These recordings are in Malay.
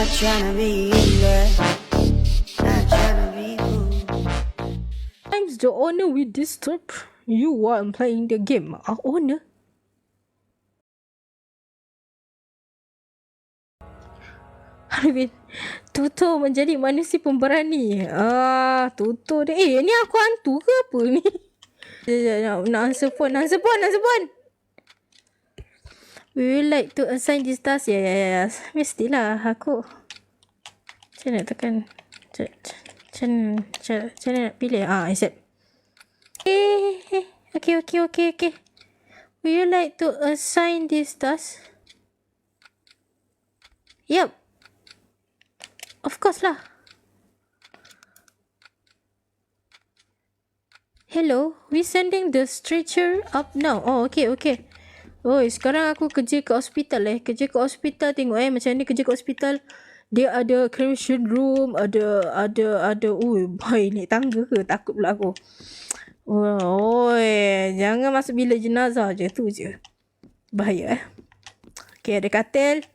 Not tryna be in there. Not tryna be cool. Sometimes the owner will disturb you while playing the game. Owner? Arvin, Tutur menjadi manusia pemberani. Tutur dia. Ni aku hantu ke apa ni? Nak answer phone. We would like to assign this task. Ya. Mestilah aku. Macam nak tekan. Macam mana nak pilih? Accept. Okay. Would you like to assign this task? Yup. Of course lah. Hello, we sending the stretcher up now. Okay. Sekarang aku kerja ke hospital Kerja ke hospital tengok macam ni kerja ke hospital. Dia ada cremation room, ada boy naik tangga ke? Takut pula aku. Jangan masuk bilik jenazah je, tu je. Bahaya Okay, ada katil.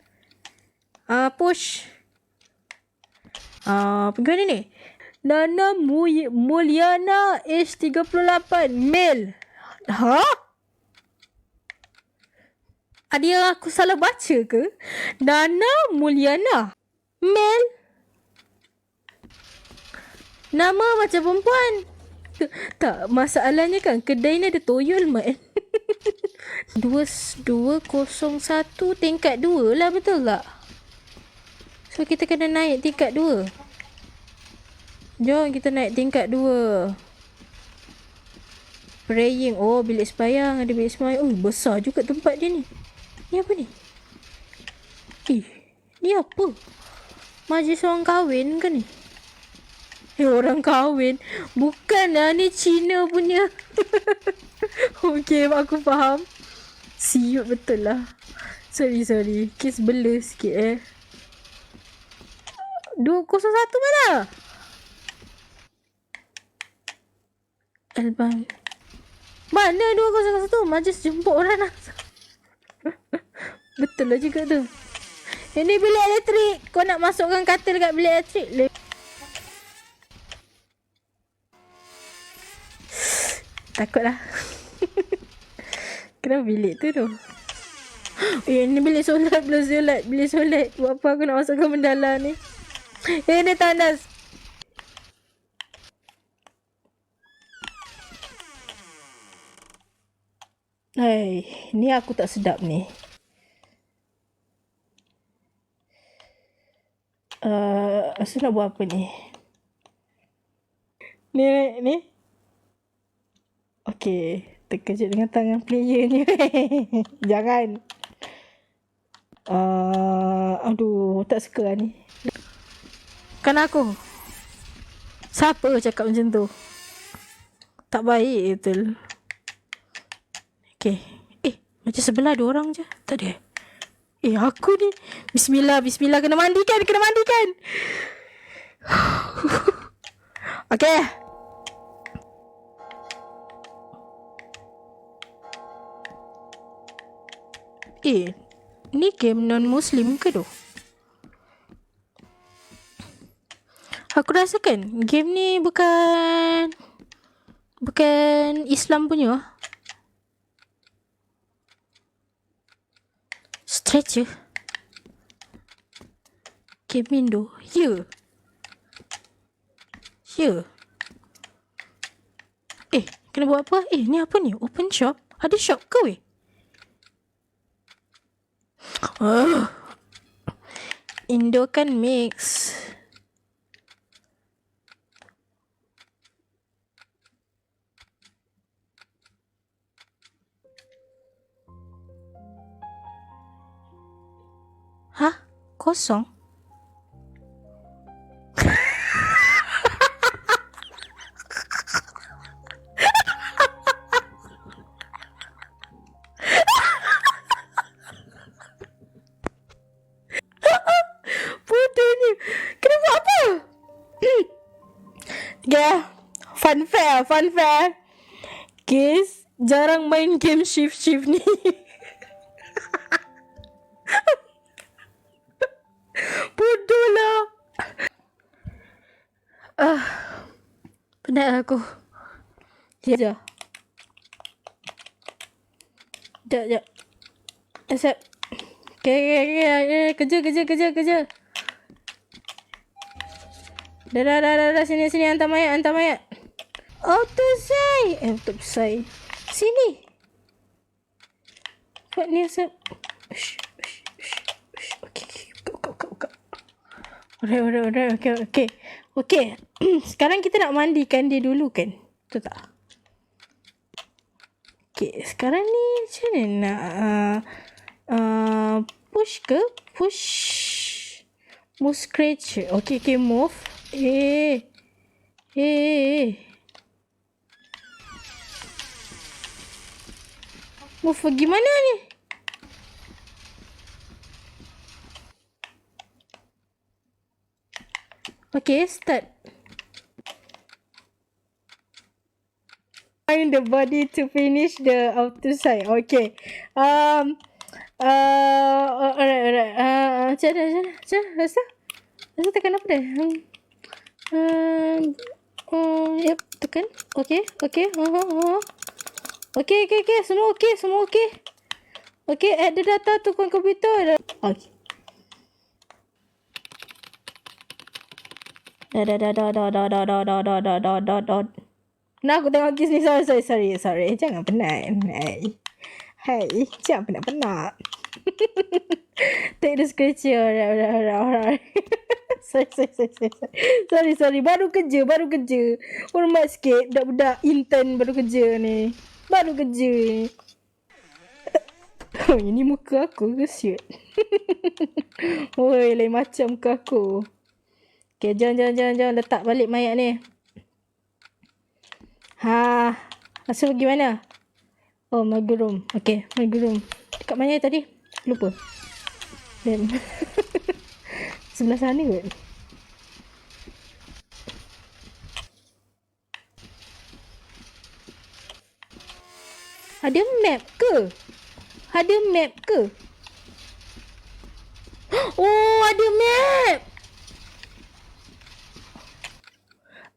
Push. Pergi mana ni? Nana Mulyana age 38 male. Ada yang aku salah baca ke? Nana Mulyana male. Nama macam perempuan. Tak, masalahnya kan kedai ni ada toyol man. 201 tingkat 2 lah, betul tak? So kita kena naik tingkat 2. Jom kita naik tingkat 2. Praying. Bilik sembahyang. Ada bilik sembahyang. Besar juga tempat dia ni. Ni apa ni? Ni apa? Majlis orang kahwin ke ni? Orang kahwin. Bukanlah, ni Cina punya. Okay, aku faham. Siut betul lah. Sorry. Kes bela sikit 201 mana? Alban. Mana 201? Majlis jemput orang lah. Betul lah juga tu. Ini bilik elektrik. Kau nak masukkan katil kat bilik elektrik? Takut lah. Kenapa bilik tu? Ini bilik solat. Bilik solat. Buat apa aku nak masukkan bendala ni? Ni tandas. Ni aku tak sedap ni. Asal nak buat apa ni? Ni. Okay. Terkejut dengan tangan player ni. Jangan. Aduh, tak suka lah ni. Kan aku. Siapa cakap macam tu? Tak baik betul. Okay. Macam sebelah 2 orang je. Tak ada. Aku ni. Bismillah. Kena mandikan. Okay. Ni game non-Muslim ke tu? Aku rasakan game ni bukan Islam punya. Stretcher. Game Indo. Ya. Kena buat apa? Ni apa ni? Open shop? Ada shop ke weh? Indo kan mix. Kosong? Bodoh ni. Kenapa apa? Fun fair. Guys, jarang main game shift ni. Bodoh Penat aku. Sekejap. Sekejap. Accept. Okay. Kerja. Dah. Sini. Hantar mayat. Auto say. Sini. Buat ni accept. Okay. Buka. Alright. Okay. Sekarang kita nak mandikan dia dulu kan? Betul tak? Okay. Sekarang ni macam mana nak push. Move scratch. Okay. Move. Move pergi mana ni? Okay, start. Find the body to finish the outer side. Okay. Alright. Macam mana? Rasa tekan apa dah? Yep, tekan. Okay. Okay. Semua okay. Okay, add the data to komputer. Okay. Nah, aku tengok kiss ni. Sorry. Jangan penat. Hai. Jangan penat. Take the scratcher. Alright. Sorry. Baru kerja. Hormat sikit. Budak-budak intern baru kerja ni. Oh, ini muka aku ke shoot? Oi, lain macam muka aku. Okay, jangan letak balik mayat ni. Asal pergi mana? Oh, my room. Okay, my room. Dekat mana tadi? Lupa. Then sebelah sana kot. Ada map ke? Oh, ada map.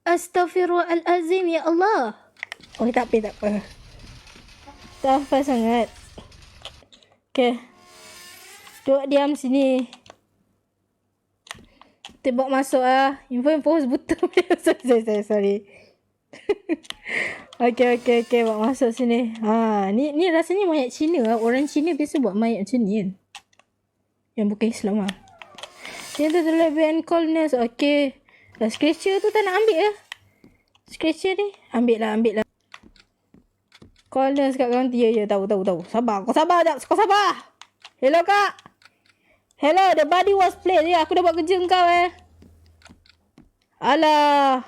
Astaghfirullahalazim, ya Allah. Oh, tak apa. Tak apa sangat. Okay. Duduk diam sini. Tebak masuk Info buta. Sorry. Okay, bawa masuk sini. Ni rasanya mayat Cina. Orang Cina biasa buat mayat macam ni kan. Yang bukan Islam Dia tu terlebih and coldness. Okay. Scratcher tu tak nak ambil Scratcher ni ambil lah. Coldness kat kaunti. Ya, tahu. Sabar. Kau sabar jap. Hello kak. Hello, the body was placed. Ya, aku dah buat kerja kau Alah.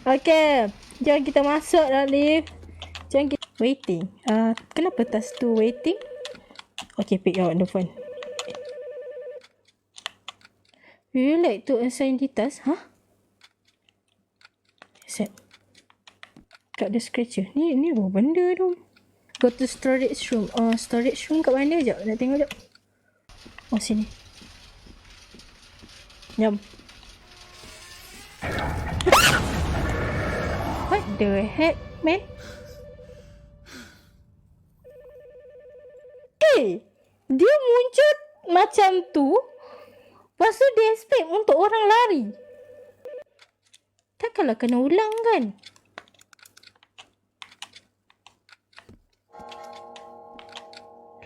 Okay. Jom kita masuk dalam lift. Waiting. Kenapa task tu waiting? Okay, pick out the phone. Would you like to assign the task? Set. Kat the scratcher. Ni apa benda tu? Go to storage room. Storage room kat mana sekejap? Nak tengok sekejap. Oh, sini. Jom. What the heck, man? Dia muncul macam tu. Lepas tu dia expect untuk orang lari. Takkanlah kena ulang kan?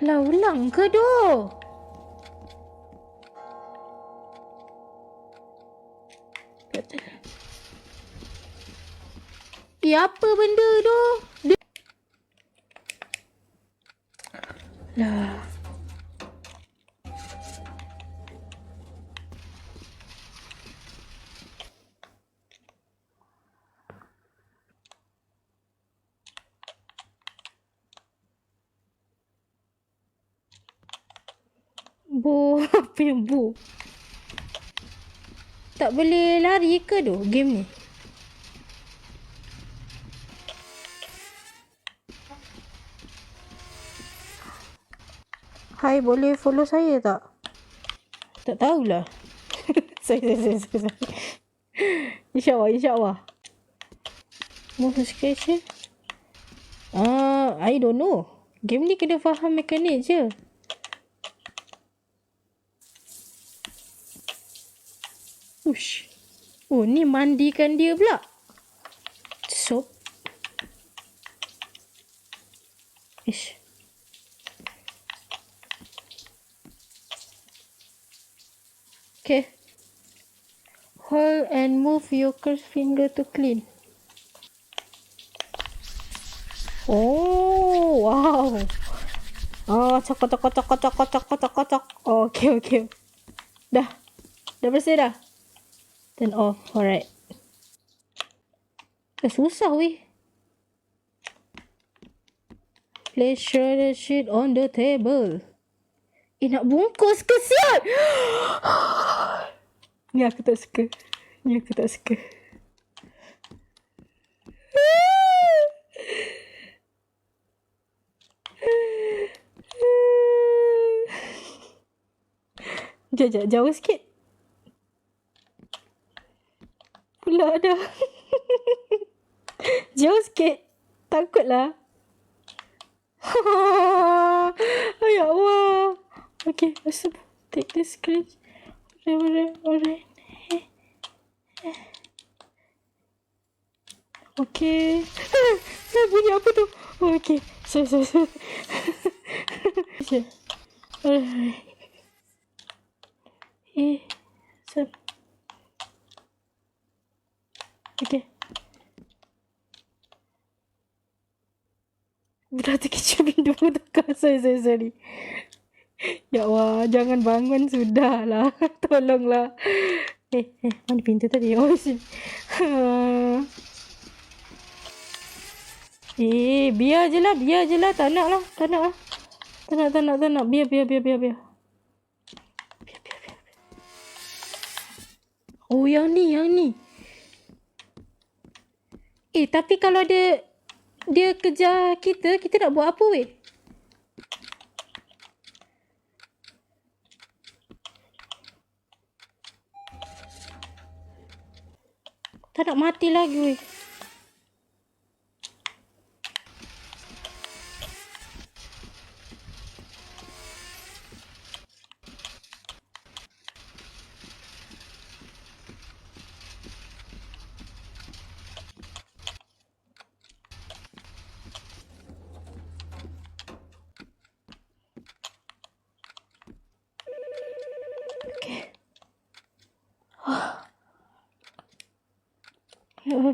Lah ulang ke doh? Apa benda tu? Lah. Apa yang bu? Tak boleh lari ke doh game ni? Hai, boleh follow saya tak? Tak tahulah. Sorry. InsyaAllah. Move scratch je. I don't know. Game ni kena faham mekanik je. Ush. Oh, ni mandikan dia pula. Soap. Ish. Okay. Hold and move your cursed finger to clean. Oh, wow. Oh, cokok. Oh, okay. Dah bersih dah. Turn off. Alright. Susah weh. Place shredded sheet on the table. Nak bungkus ke siap? Ni aku tak suka. Sekejap, jauh sikit. Pula dah. Jauh sikit. Takutlah. Ya Allah. Okay, take the scratch. Alright. Okay. Bunyi apa tu? Okay. Sorry. Alright. Okay. Budak terkejut pintu tukar. Sorry. Ya Allah, jangan bangun sudahlah. Tolonglah. Mana pintu tadi? Oh, sini. Biar je lah. Tak nak lah. Tak nak. Biar. Oh, yang ni. Tapi kalau dia kejar kita nak buat apa weh? Tak nak mati lagi weh.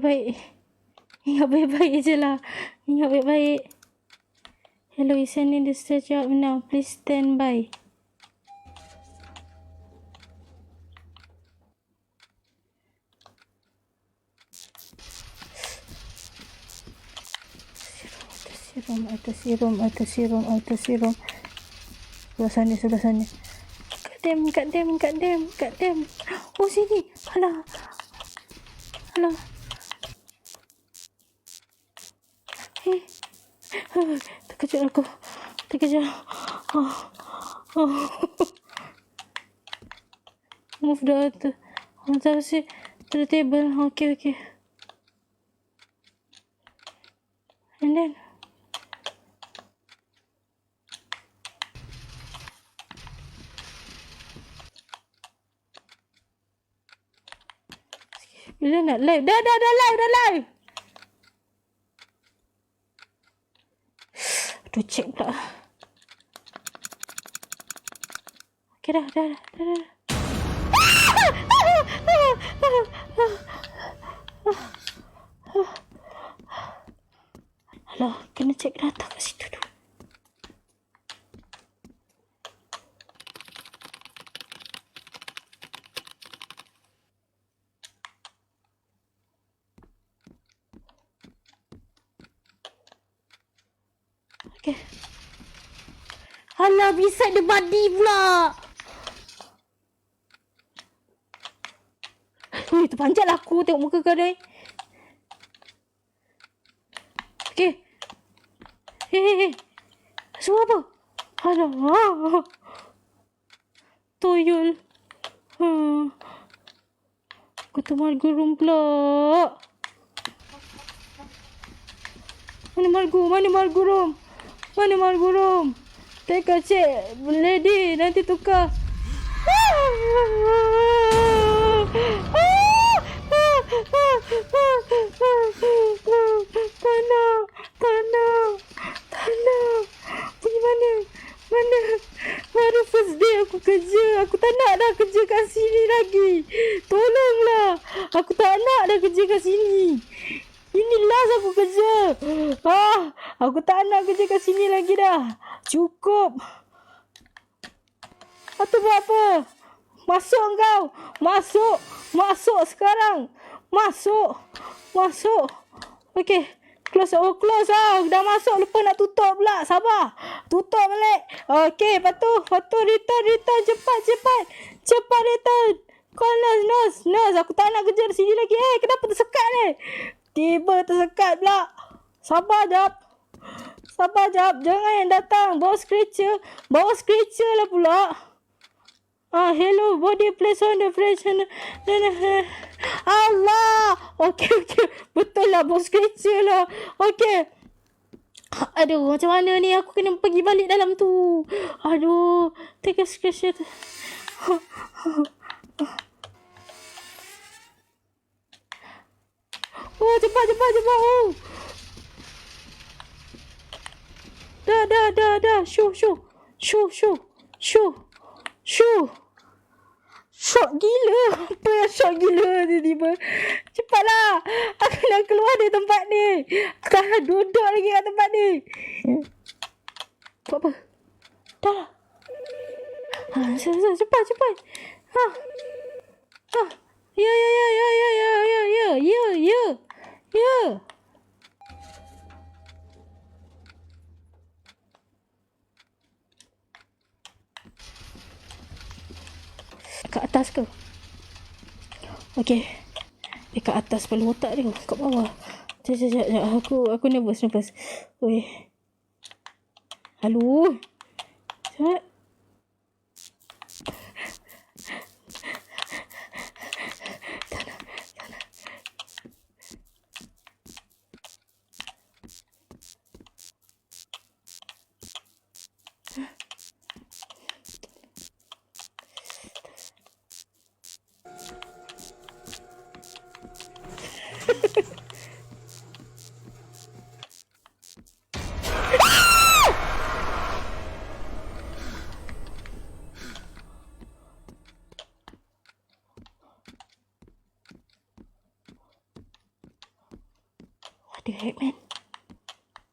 Okay. Ingat baik-baik je lah. Hello, is sending the search up now. Please stand by. Atas serum. Sebelah sana. Kat dem. Oh, sini. Alah. Terkejut aku. Move the other to the table. Okay. And then bila nak live? Dah live. Aduh, check pula. Okay, dah. Alah, kena check data kat situ tu. Okay. Alah, beside the body pula. Terpanjat lah aku tengok muka kau ni. Okay. Hei. Suara apa? Alah. Toyol. Aku tempat gerung pula. Mana Margo? Mana Margo Rom? Mana Margo Rom? Take a check. Lady, nanti tukar. Tanah. Pergi mana? Baru first day aku kerja. Aku tak nak dah kerja kat sini lagi. Tolonglah. Aku tak nak dah kerja kat sini. Ini last aku kerja. Aku tak nak kerja kat sini lagi dah. Cukup. Atau buat apa? Masuk kau. Masuk sekarang. Masuk. Okey. Close. Close lah. Dah masuk. Lupa nak tutup pula. Sabar. Tutup balik. Okey. Lepas tu return. Cepat return. Call nurse. Aku tak nak kerja di sini lagi. Kenapa tersekat ni? Tiba tersekat pula. Sabar jap. Jangan yang datang. Bawa scratcher lah pula. Hello. Body place on the fresh. Allah. Okey. Betul lah. Bawa scratcher lah. Okey. Aduh, macam mana ni? Aku kena pergi balik dalam tu. Aduh. Take a scratcher. Cepat. Dah. Show. Syok gila. Apa yang syok gila tiba-tiba? Cepatlah. Aku nak keluar dari tempat ni. Aku tak nak duduk lagi kat tempat ni. Buat apa? Dah. Cepat. Ya. Kat atas ke? Okey. Kat atas kepala otak dia. Kat bawah. Sekejap. Aku nervous. Oi. Halo. Sekejap.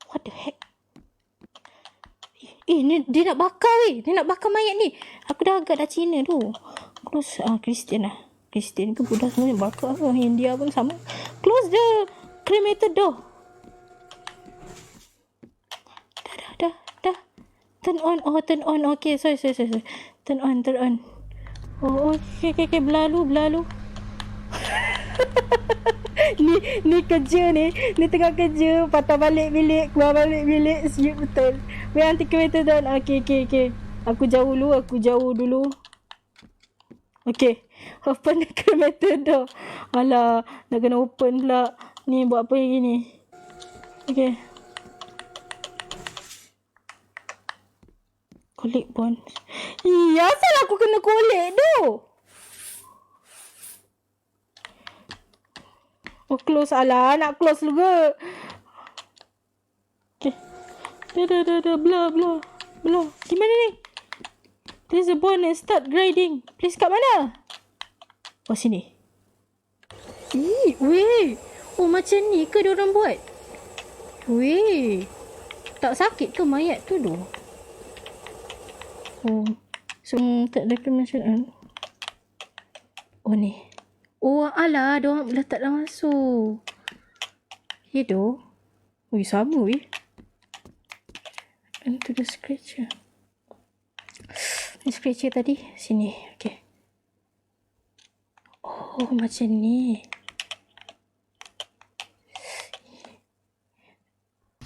What the heck? Ni dia nak bakar weh. Dia nak bakar mayat ni. Aku dah agak dah Cina tu. Close. Christian lah. Christian ke Buddha semua yang bakar. India pun sama. Close the cremated door. Dah. Turn on. Okay, sorry. Turn on. Okay. Berlalu. Ni kerja ni. Ni tengah kerja. Patah balik bilik. Keluar balik bilik. Siap betul. Wait, nanti kereta down. Okay. Aku jauh dulu. Okay. Open the kereta door. Alah. Nak kena open pula. Ni buat apa yang gini? Okay. Collect bonds. Asal aku kena collect tu? Close. Alah, nak close juga. Okay. Dah. Blur. Gimana ni? There's a bond and start grinding. Please kat mana? Sini. Weh. Macam ni ke diorang buat? Weh. Tak sakit ke mayat tu tu? So, tak ada kemasan. Ni. Alah, diorang letak dah masuk. Ya doh. Sama weh. Into the scratcher. Ni scratcher tadi. Sini. Okay. Macam ni.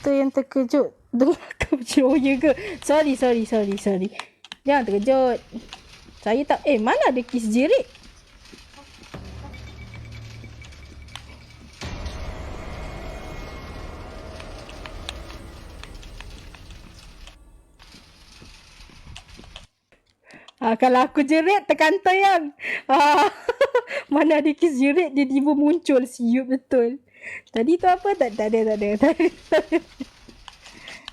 Tu yang terkejut. Dengar kau ya ke? Sorry. Jangan terkejut. Saya tak... mana ada kis jerit? Kalau aku jerit, tekan tayang. Mana ada kes jerit, dia tiba muncul. Siup betul. Tadi tu apa? Tak ada.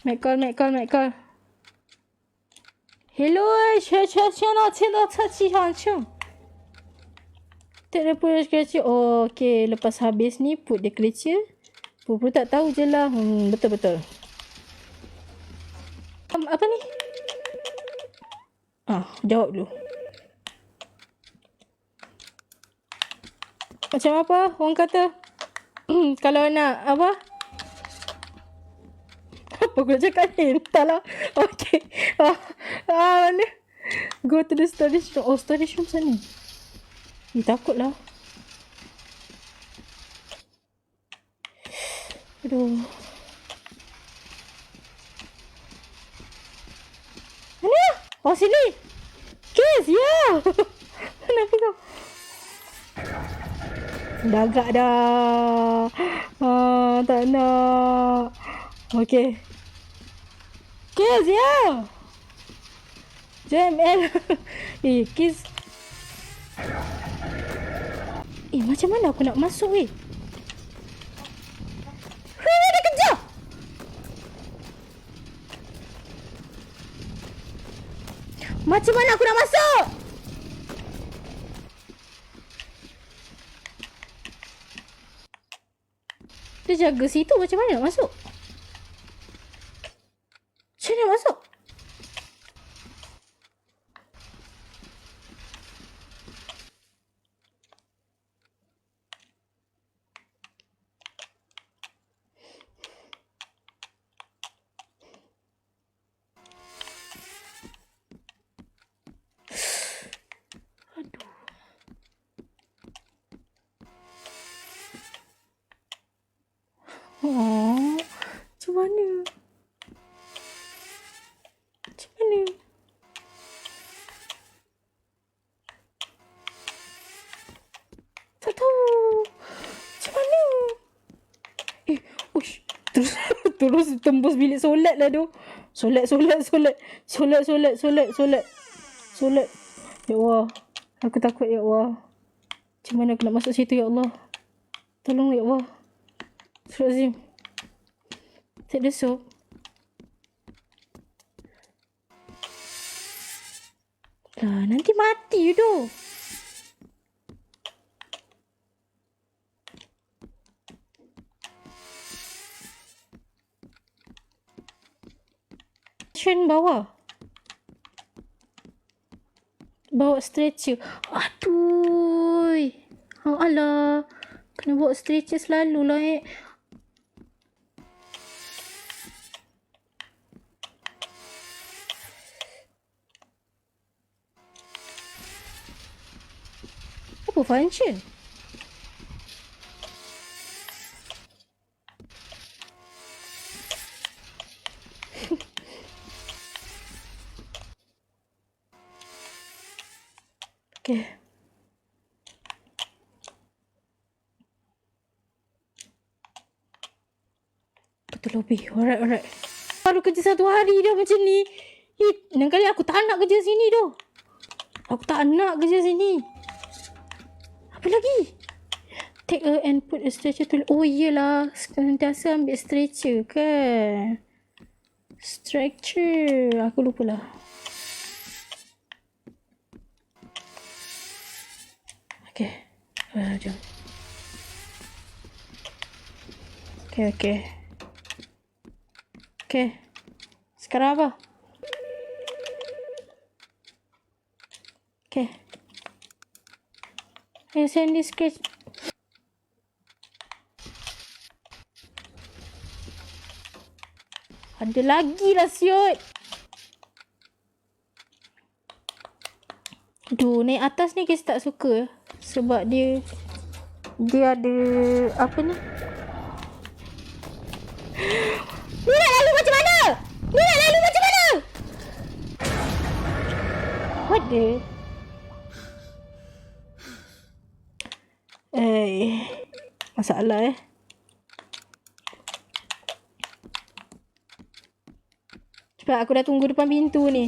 Make call. Hello, 学到测气上去。Tak ada pun kereta. Oh, okay. Lepas habis ni, put dia kereta. Pupur tak tahu je lah. Betul. Apa ni? Jawab dulu. Macam apa? Orang kata, kalau nak apa? Apa aku nak cakap ni? Entahlah. Okay. Mana? Go to the storage room. Oh, storage room sana. Takutlah. Aduh. Mana? Oh, sini. Kes, ya. Kenapa kau? Dah agak dah. Tak nak. Okay. Kes, ya. JML. Kes. Macam mana aku nak masuk, weh? Dia kejar. Macam mana aku nak masuk? Dia jaga situ, macam mana nak masuk? Macam mana nak masuk? Macam mana? Tak tahu. Macam mana? Uish. Terus tembus bilik solat lah tu. Solat. Ya Allah. Aku takut, ya Allah. Macam mana aku nak masuk situ, ya Allah. Tolong, ya Allah. Astagfirullahaladzim. Tak ada sup. Lah, nanti mati tu. Bawah. Bawa stretcher. Aduh. Alah. Kena bawa stretcher selalu lah, Apa function? Okay. Betul lebih. Alright. Baru kerja 1 hari dah macam ni. Lain kali aku tak nak kerja sini tu. Apa lagi? Take a and put a stretcher to... Oh iyalah. Sentiasa ambil stretcher kan. Stretcher. Aku lupa lah. Okay. Jom. Okay. Sekarang apa? Okay. Send this sketch. Ada lagi lah siut. Aduh, naik atas ni kes tak suka. Sebab dia ada apa ni? Ni nak lalu macam mana? What the? Masalah Cepat, aku dah tunggu depan pintu ni.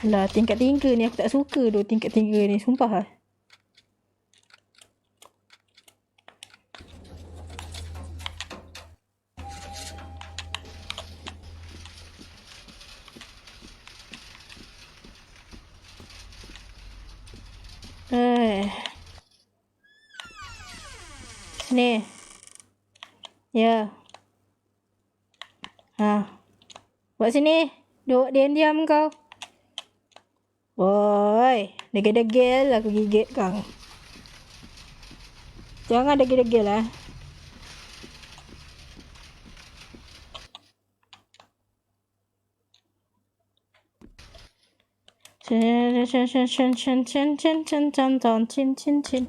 Lah, tingkat 3 ni aku tak suka tu. Tingkat 3 ni. Sumpah lah. Sini. Ya. Ha. Buat sini. Duduk diam-diam kau. Woi. Degil-degil aku gigit kau. Jangan degil-degil lah.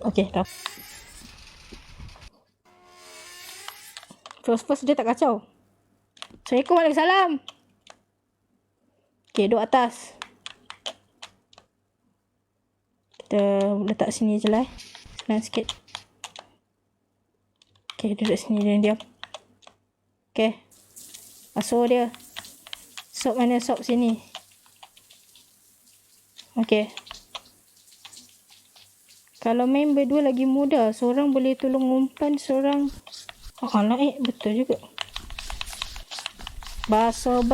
Okay, dah. First dia tak kacau. Assalamualaikum, waalaikumsalam. Okay, duduk atas. Kita letak sini je lah. Senang sikit. Okay, duduk sini diam. Okay. Basuh dia. Sop mana? Sop sini. Okay. Kalau main berdua lagi mudah. Seorang boleh tolong umpan, seorang... Oh, naik. Betul juga. Basuh.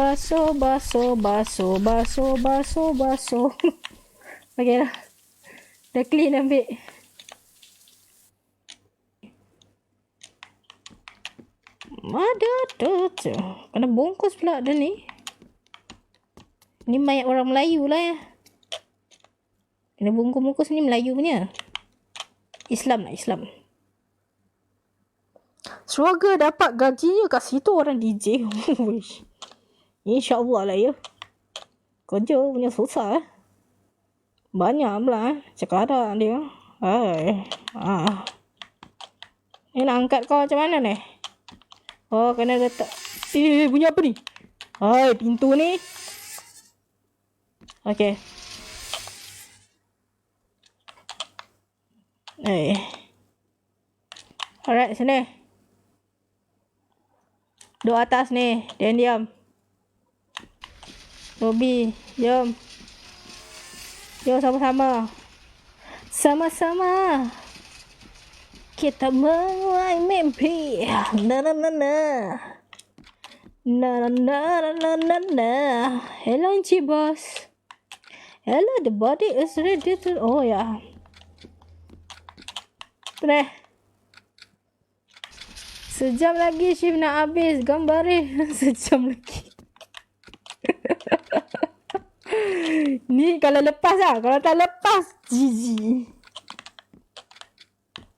Okay lah. Dah clean ambil. Ada tu. Kena bungkus pula dia ni. Ni mayat orang Melayu lah ya. Kena bungkus-bungkus ni Melayu punya. Islam lah, Islam. Semoga dapat gajinya kat situ orang DJ. InsyaAllah lah ya. Kerja punya susah. Banyak pula cekaran dia. Ni nak angkat kau macam mana ni? Oh, kena letak. Bunyi apa ni? Pintu ni. Okay. Alright, sini. Duduk atas ni. Diam. Robby, jom. Jom sama-sama. Sama-sama. Kita menuai mimpi. Hello, Encik Bos. Hello, the body is ready to... Oh, ya. Treh. Sejam lagi shift nak habis. Gambar sejam lagi. Ni kalau lepas lah. Kalau tak lepas, GG.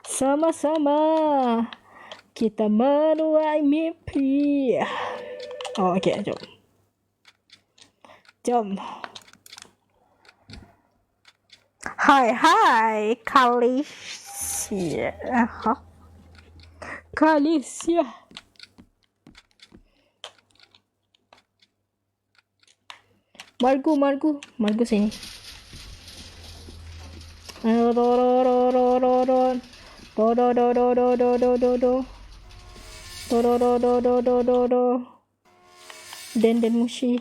Sama-sama. Kita menuai mimpi. Oh, okay. Jom. Hai. Kalisya. Margu sini. Den Mushi.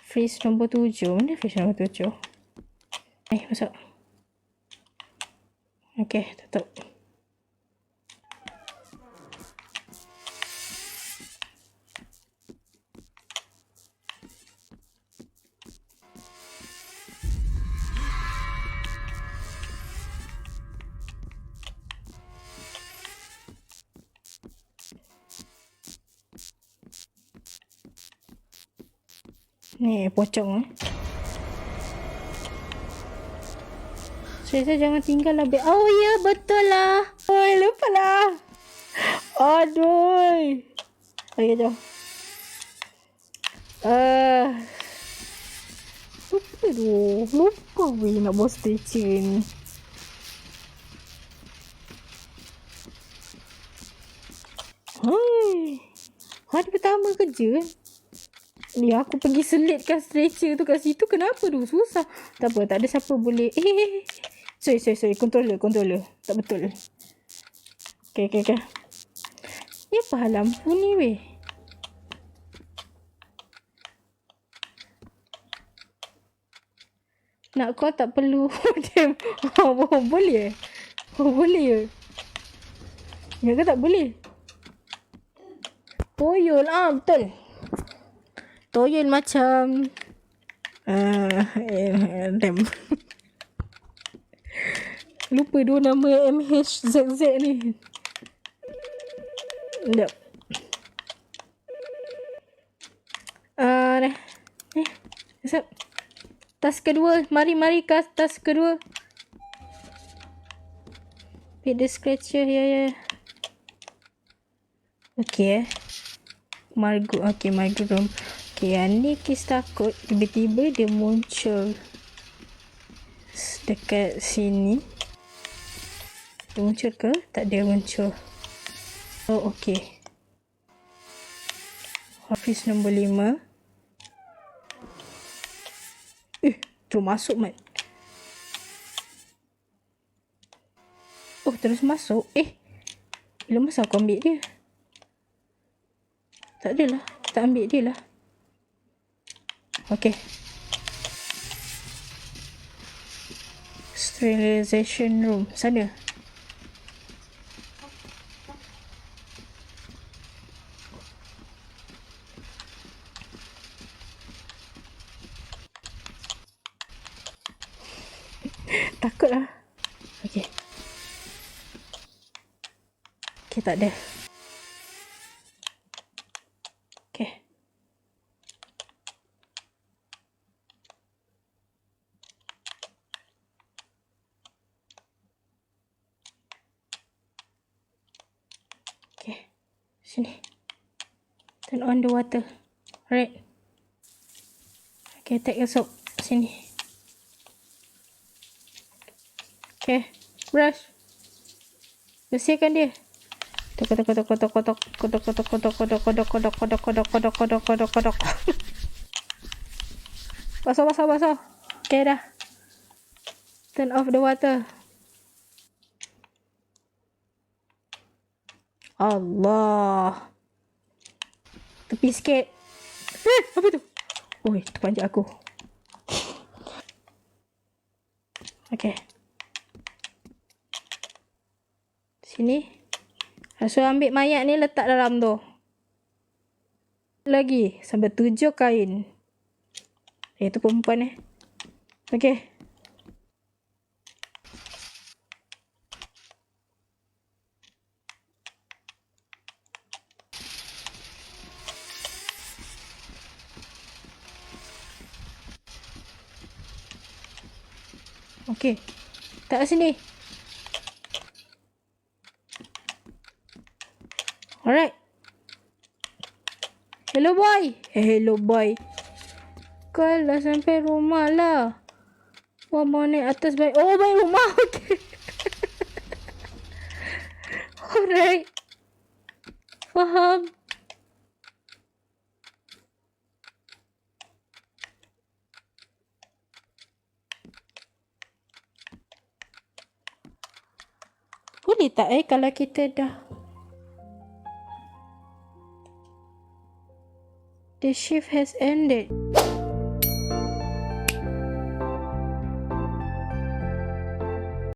Freeze nombor 7. Mana freeze nombor 7? Masuk. Okay, tutup. Ni pocong Saya jangan tinggal lah. Oh ya, betul lah. Oh, lupa lah. Aduh. Okay, jom. Lupa weh nak bawa stretcher ni. Hari pertama kerja ni aku pergi selitkan stretcher tu kat situ. Kenapa tu? Susah. Tak apa, tak ada siapa boleh. Sorry. Controller. Tak betul. Okay. Ni apa lampu ni weh? Nak call tak perlu. Damn. Boleh? Boleh. Ya ke tak boleh? Toyol. Betul. Toyol macam damn. Lupa dua nama MHZZ ni. Sekejap. Sekejap. Tas kedua. Mari ke tas kedua. Pick the scratcher. Ya. Okay Margo. Okay, Margo room. Okay, yang ni kes takut. Tiba-tiba dia muncul dekat sini. Dia muncul ke? Tak, dia muncul. Oh, okay. Office nombor 5. Terus masuk, Mat. Oh, terus masuk. Bila masa aku ambil dia? Tak adalah. Tak ambil dia lah. Okay. Sterilization room. Sana. Takut lah. Okay. Okay, tak ada. Okay. Okay. Sini. Turn on the water. Alright. Okay, take your soap. Sini. Okay. Brush. Bersihkan dia. Kodok. Basah. Okay, dah. Turn off the water. Allah. Tepi sikit. Apa tu? Oi, terpanjat aku. Okay. Sini. So, ambil mayat ni letak dalam tu. Lagi. Sampai 7 kain. Itu perempuan Okay. Okay. Tak sini. Alright. Hello boy. Kalau sampai rumah lah. Wah, mau naik atas baik. Oh, baik rumah. Okay. Alright. Faham. Boleh tak kalau kita dah The shift has ended.